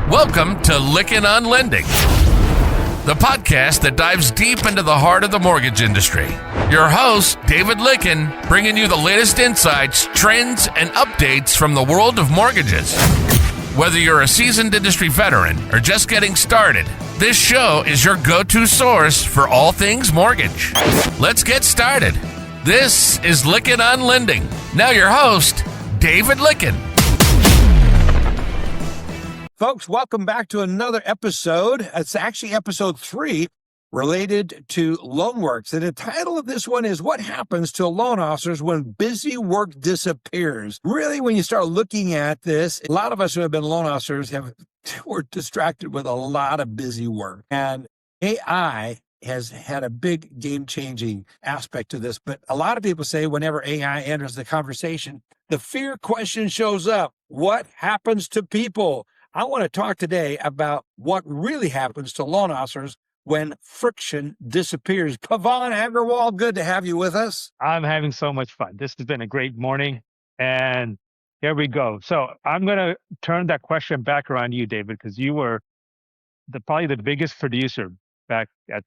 Welcome to Lykken on Lending, the podcast that dives deep into the heart of the mortgage industry. Your host, David Lykken, bringing you the latest insights, trends, and updates from the world of mortgages. Whether you're a seasoned industry veteran or just getting started, this show is your go-to source for all things mortgage. Let's get started. This is Lykken on Lending. Now your host, David Lykken. Folks, welcome back to another episode. It's actually episode 3 related to loan works. And the title of this one is What Happens to Loan Officers When Busy Work Disappears. Really, when you start looking at this, a lot of us who have been loan officers were distracted with a lot of busy work. And AI has had a big game-changing aspect to this. But a lot of people say whenever AI enters the conversation, the fear question shows up. What happens to people? I want to talk today about what really happens to loan officers when friction disappears. Pavan Agrawal, good to have you with us. I'm having so much fun. This has been a great morning, and here we go. So I'm going to turn that question back around to you, David, because you were probably the biggest producer back at,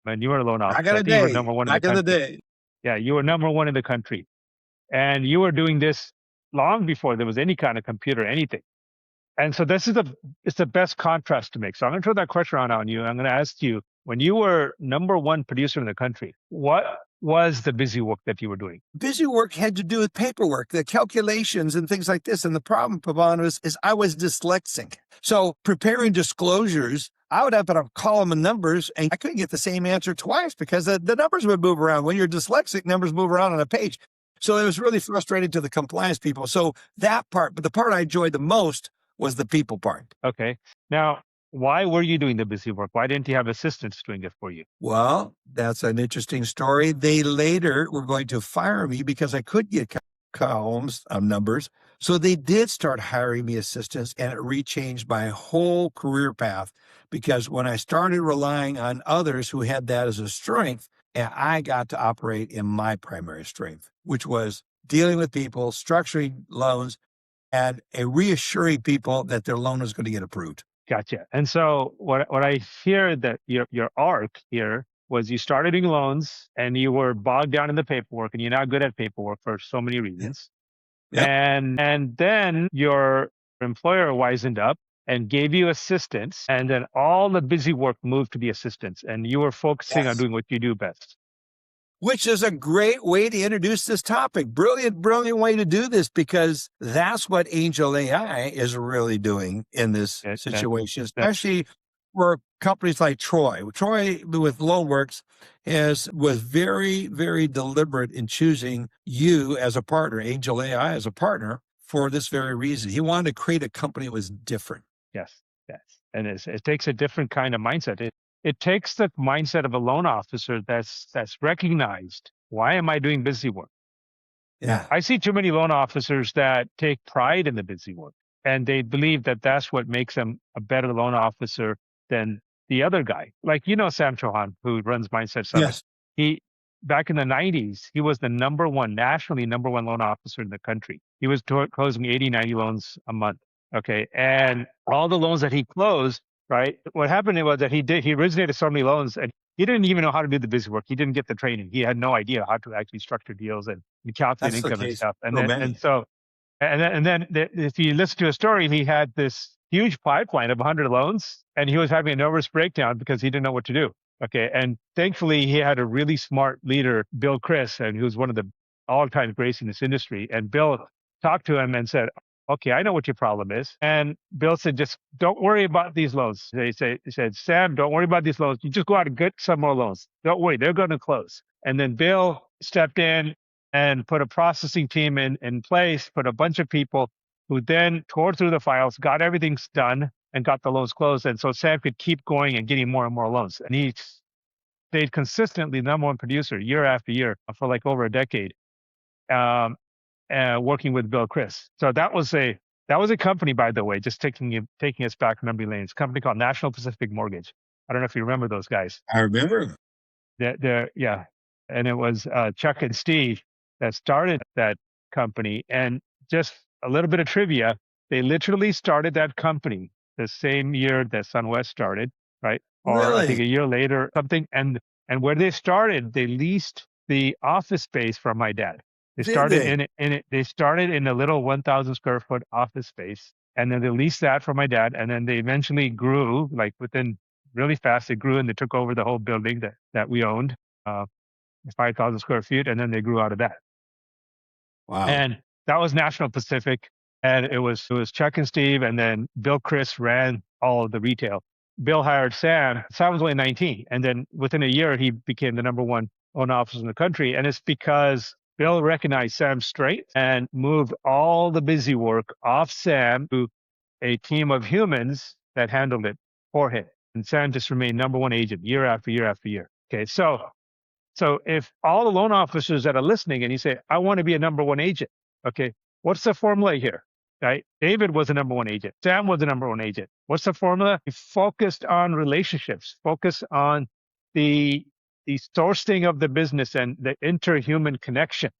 when you were a loan officer. Back in the day. You were number one in the country. Yeah, you were number one in the country. And you were doing this long before there was any kind of computer, anything. And so it's the best contrast to make. So I'm going to throw that question around on you. I'm going to ask you, when you were number one producer in the country, what was the busy work that you were doing? Busy work had to do with paperwork, the calculations and things like this. And the problem, Pavan, is I was dyslexic. So preparing disclosures, I would have a column of numbers and I couldn't get the same answer twice because the numbers would move around. When you're dyslexic, numbers move around on a page. So it was really frustrating to the compliance people. So that part, but the part I enjoyed the most was the people part. Okay. Now, why were you doing the busy work? Why didn't you have assistants doing it for you? Well, that's an interesting story. They later were going to fire me because I could get columns of numbers. So they did start hiring me assistants, and it rechanged my whole career path because when I started relying on others who had that as a strength, and I got to operate in my primary strength, which was dealing with people, structuring loans, and reassuring people that their loan is going to get approved. Gotcha. And so what I hear that your arc here was you started doing loans and you were bogged down in the paperwork and you're not good at paperwork for so many reasons. Yep. And then your employer wisened up and gave you assistance, and then all the busy work moved to the assistants and you were focusing on doing what you do best. Which is a great way to introduce this topic. Brilliant way to do this because that's what Angel AI is really doing in this situation, especially for companies like Troy. Troy with LoanWorks was very, very deliberate in choosing you as a partner, Angel AI as a partner for this very reason. He wanted to create a company that was different. Yes. And it takes a different kind of mindset. It takes the mindset of a loan officer that's recognized. Why am I doing busy work? Yeah. I see too many loan officers that take pride in the busy work, and they believe that that's what makes them a better loan officer than the other guy. Like, Sam Chauhan, who runs Mindset Summit. Yes. He, back in the 90s, he was the nationally number one loan officer in the country. He was closing 80, 90 loans a month. Okay. And all the loans that he closed, right? What happened was that he originated so many loans and he didn't even know how to do the busy work. He didn't get the training. He had no idea how to actually structure deals and calculate income and stuff. And then if you listen to a story, he had this huge pipeline of 100 loans and he was having a nervous breakdown because he didn't know what to do. Okay. And thankfully he had a really smart leader, Bill Chris, and who's one of the all-time greats in this industry. And Bill talked to him and said, okay, I know what your problem is. And Bill said, just don't worry about these loans. He said, Sam, don't worry about these loans. You just go out and get some more loans. Don't worry, they're going to close. And then Bill stepped in and put a processing team in place, put a bunch of people who then tore through the files, got everything done, and got the loans closed. And so Sam could keep going and getting more and more loans. And he stayed consistently number one producer year after year for like over a decade. Working with Bill Chris. So that was a company, by the way, just taking us back memory lane. It's a company called National Pacific Mortgage. I don't know if you remember those guys. I remember. Yeah. And it was Chuck and Steve that started that company. And just a little bit of trivia, they literally started that company the same year that SunWest started, right? Or I think Really? a year later, something. And where they started, they leased the office space from my dad. They Did started they? they started in a little 1,000 square foot office space, and then they leased that from my dad, and then they eventually grew, like within really fast. They grew and they took over the whole building that we owned, uh, 5,000 square feet, and then they grew out of that. Wow. And that was National Pacific, and it was Chuck and Steve, and then Bill Chris ran all of the retail. Bill hired Sam. Sam was only 19, and then within a year he became the number one loan officer in the country. And it's because Bill recognized Sam's strength and moved all the busy work off Sam to a team of humans that handled it for him. And Sam just remained number one agent year after year after year. Okay, so if all the loan officers that are listening and you say, I want to be a number one agent, okay, what's the formula here? Right? David was a number one agent. Sam was a number one agent. What's the formula? He focused on relationships, focus on the sourcing of the business and the interhuman connection.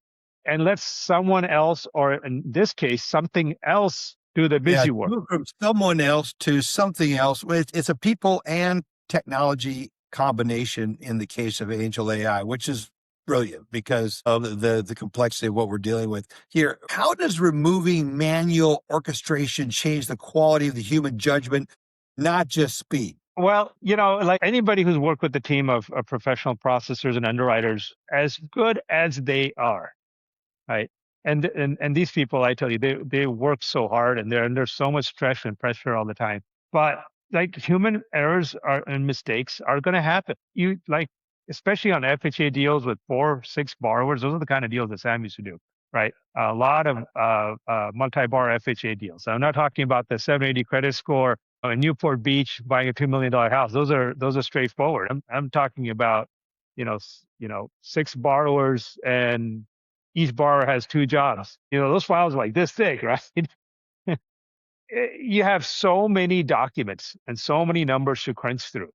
And let someone else, or in this case, something else, do the Yeah, busy work. move from someone else to something else. It's a people and technology combination in the case of Angel AI, which is brilliant because of the complexity of what we're dealing with here. How does removing manual orchestration change the quality of the human judgment, not just speed? Well, like anybody who's worked with a team of professional processors and underwriters, as good as they are, right? And these people, I tell you, they work so hard and they're under so much stress and pressure all the time. But like human errors and mistakes are going to happen. Especially on FHA deals with 4, 6 borrowers. Those are the kind of deals that Sam used to do, right? A lot of multi-bar FHA deals. I'm not talking about the 780 credit score in Newport Beach buying a $2 million house. Those are straightforward. I'm talking about, 6 borrowers and each borrower has 2 jobs. Those files are like this thick, right? You have so many documents and so many numbers to crunch through.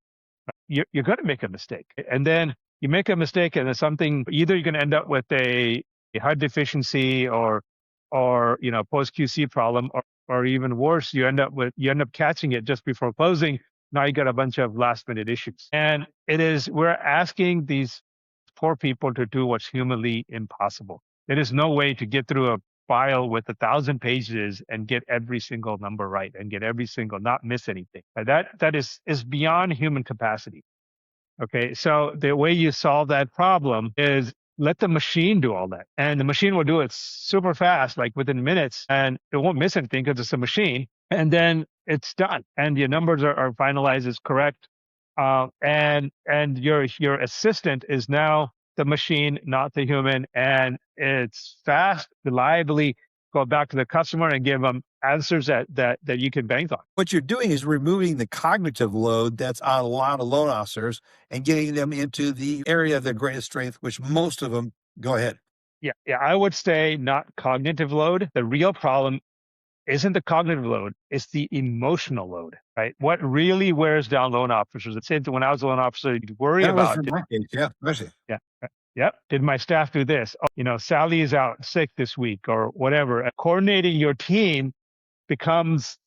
You're going to make a mistake. And then you make a mistake and there's something, either you're going to end up with a HUD deficiency or post QC problem, or even worse, you end up catching it just before closing. Now you got a bunch of last minute issues. And we're asking these poor people to do what's humanly impossible. There is no way to get through a file with 1,000 pages and get every single number right and get every single, not miss anything. That is beyond human capacity. Okay, so the way you solve that problem is let the machine do all that, and the machine will do it super fast, like within minutes, and it won't miss anything because it's a machine. And then it's done, and your numbers are finalized as correct, and your assistant is now the machine, not the human, and it's fast, reliably go back to the customer and give them answers that you can bank on. What you're doing is removing the cognitive load that's on a lot of loan officers and getting them into the area of their greatest strength, which most of them go ahead. Yeah, I would say not cognitive load. The real problem isn't the cognitive load, it's the emotional load, right? What really wears down loan officers, the same thing when I was a loan officer, you'd worry That was about, from my case, yeah, especially. yeah, yep, did my staff do this? Oh, Sally is out sick this week or whatever. Coordinating your team becomes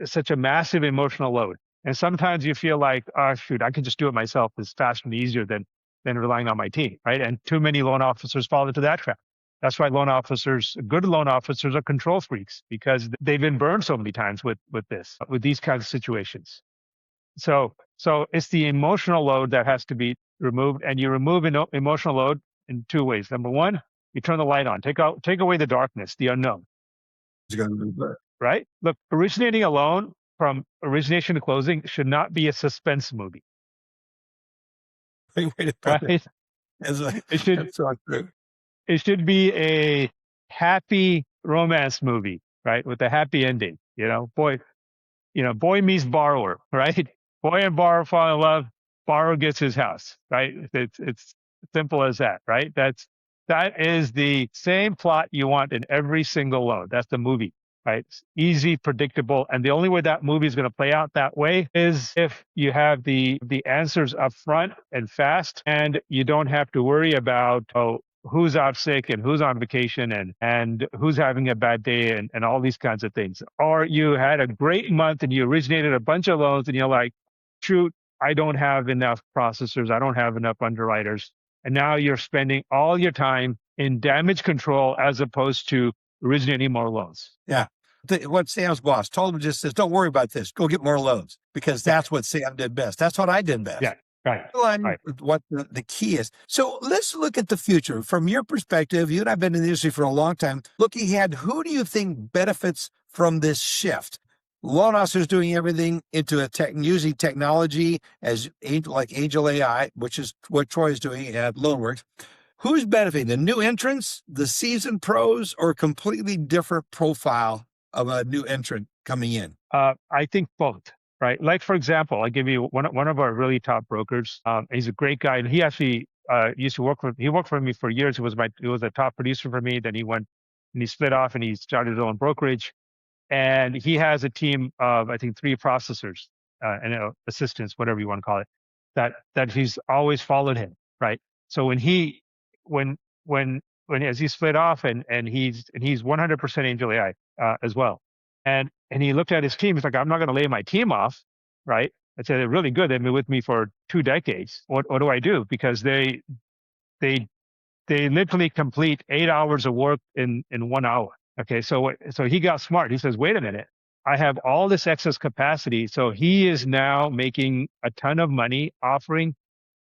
such a massive emotional load. And sometimes you feel like, oh, shoot, I can just do it myself. It's faster and easier than relying on my team, right? And too many loan officers fall into that trap. That's why good loan officers are control freaks, because they've been burned so many times with these kinds of situations. So it's the emotional load that has to be removed, and you remove emotional load in 2 ways. Number one, you turn the light on, take away the darkness, the unknown. It's going to be better. Right? Look, originating a loan from origination to closing should not be a suspense movie. Way to put Right? It's so true. It should be a happy romance movie, right? With a happy ending. Boy meets borrower, right? Boy and borrower fall in love, borrower gets his house, right? It's simple as that, right? That is the same plot you want in every single loan. That's the movie, right? It's easy, predictable. And the only way that movie is going to play out that way is if you have the answers up front and fast, and you don't have to worry about, who's out sick and who's on vacation and who's having a bad day and all these kinds of things. Or you had a great month and you originated a bunch of loans and you're like, shoot, I don't have enough processors. I don't have enough underwriters. And now you're spending all your time in damage control as opposed to originating more loans. Yeah. What Sam's boss told him just says, don't worry about this. Go get more loans, because that's what Sam did best. That's what I did best. Yeah. Right. Right. What the key is. So let's look at the future. From your perspective, you and I've been in the industry for a long time. Looking ahead, who do you think benefits from this shift? Loan officers doing everything into using technology like Angel AI, which is what Troy is doing at LoanWorks. Who's benefiting? The new entrants, the seasoned pros, or a completely different profile of a new entrant coming in? I think both. Right. Like, for example, I give you one of our really top brokers. He's a great guy, and he actually used to work for me for years. He was a top producer for me. Then he went and he split off and he started his own brokerage. And he has a team of, I think, 3 processors and assistants, whatever you want to call it, that he's always followed him. Right. So when as he split off and he's 100% Angel AI as well. And he looked at his team. He's like, I'm not going to lay my team off, right? I said, they're really good. They've been with me for 2 decades. What do I do? Because they literally complete 8 hours of work in 1 hour. Okay, so he got smart. He says, wait a minute, I have all this excess capacity. So he is now making a ton of money offering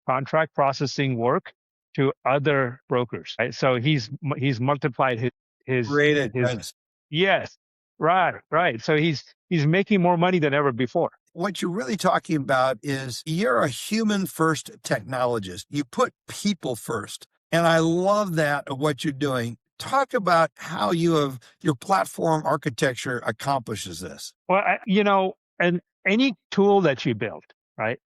contract processing work to other brokers. Right? So he's multiplied his Great advice. Yes. Right. So he's making more money than ever before. What you're really talking about is you're a human first technologist. You put people first. And I love that of what you're doing. Talk about how your platform architecture accomplishes this. Well, and any tool that you build, right?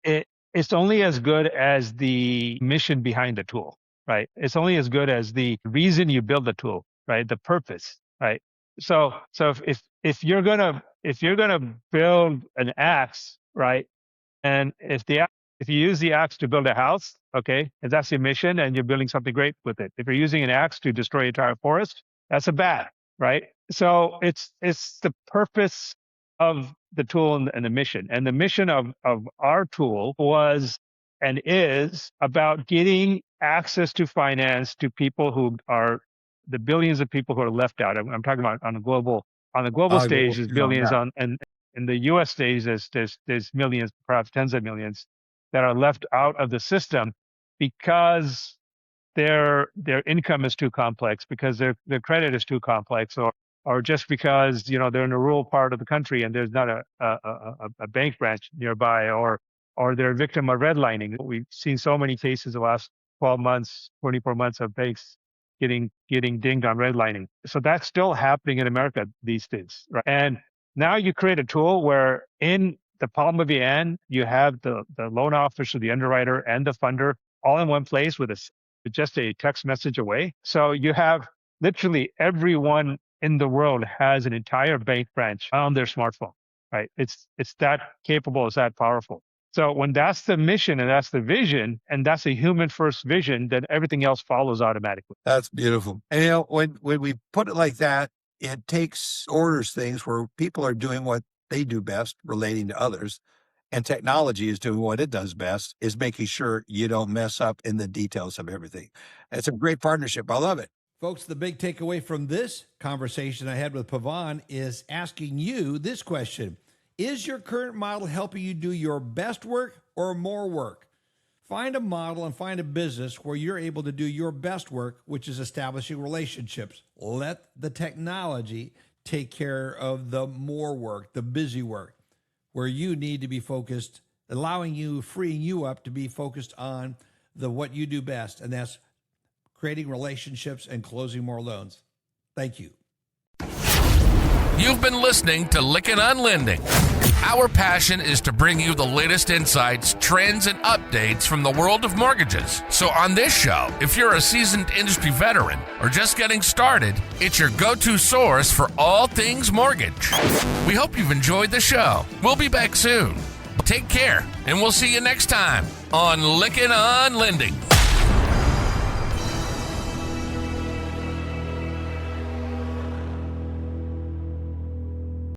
It's only as good as the mission behind the tool, right? It's only as good as the reason you build the tool, right? The purpose, right? So if you're gonna build an axe, right, and if you use the axe to build a house, okay, and that's your mission, and you're building something great with it. If you're using an axe to destroy an entire forest, that's a bad, right? So it's the purpose of the tool and the mission. And the mission of our tool was and is about getting access to finance to people who are the billions of people who are left out. I'm talking about on the global stage, there's billions and in the U.S. stage, there's millions, perhaps tens of millions that are left out of the system because their income is too complex, because their credit is too complex, or just because they're in a rural part of the country and there's not a bank branch nearby, or they're a victim of redlining. We've seen so many cases the last 12 months, 24 months of banks getting dinged on redlining. So that's still happening in America these days, right? And now you create a tool where in the palm of your hand, you have the loan officer, the underwriter, and the funder all in one place with just a text message away. So you have literally everyone in the world has an entire bank branch on their smartphone, right? It's that capable, it's that powerful. So when that's the mission and that's the vision and that's a human first vision, then everything else follows automatically. That's beautiful. And when we put it like that, it orders things where people are doing what they do best, relating to others, and technology is doing what it does best, is making sure you don't mess up in the details of everything. It's a great partnership. I love it. Folks, the big takeaway from this conversation I had with Pavan is asking you this question. Is your current model helping you do your best work or more work? Find a model and find a business where you're able to do your best work, which is establishing relationships. Let the technology take care of the more work, the busy work, where you need to be focused, freeing you up to be focused on what you do best, and that's creating relationships and closing more loans. Thank you. You've been listening to Lykken on Lending. Our passion is to bring you the latest insights, trends, and updates from the world of mortgages. So on this show, if you're a seasoned industry veteran or just getting started, it's your go-to source for all things mortgage. We hope you've enjoyed the show. We'll be back soon. Take care, and we'll see you next time on Lykken on Lending.